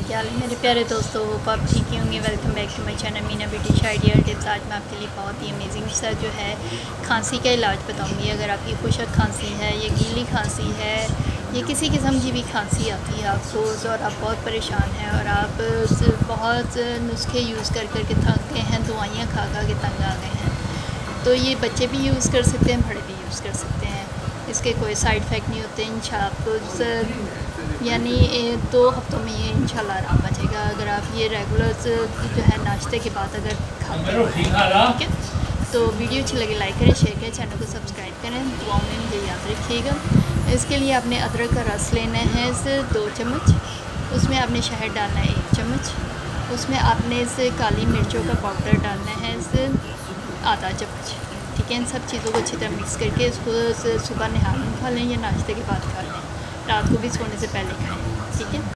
क्या हाल है मेरे प्यारे दोस्तों, होप आप ठीक ही होंगे। Welcome back to my channel Meena British ideal tips. आज मैं आपके लिए बहुत ही अमेजिंग सा जो है खांसी का इलाज बताऊंगी। अगर आपकी खुशक खांसी है या गीली खांसी है या किसी किस्म की भी खांसी आती है आपको और आप बहुत परेशान हैं और आप बहुत नुस्खे यूज़ कर कर के थक गए हैं, दवाइयाँ खा खा के तंग आ गए हैं, तो ये बच्चे भी यूज़ कर सकते हैं, बड़े भी यूज़ कर सकते हैं। इसके कोई साइड इफ़ेक्ट नहीं होते। इंशाल्लाह आपको यानी 2 हफ्तों में ये इंशाल्लाह आराम आ जाएगा। अगर आप ये रेगुलर जो है नाश्ते के बाद अगर खाते हैं, ठीक है। तो वीडियो अच्छी लगे लाइक करें, शेयर करें, चैनल को सब्सक्राइब करें, दुआओं में मुझे याद रखिएगा। इसके लिए आपने अदरक का रस लेना है 2 चम्मच, उसमें आपने शहद डालना है 1 चम्मच, उसमें आपने इसे काली मिर्चों का पाउडर डालना है आधा चम्मच, ठीक है। इन सब चीज़ों को अच्छी तरह मिक्स करके इसको सुबह नहाने खा लें या नाश्ते के बाद खा लें, रात को भी सोने से पहले खाएं, ठीक है।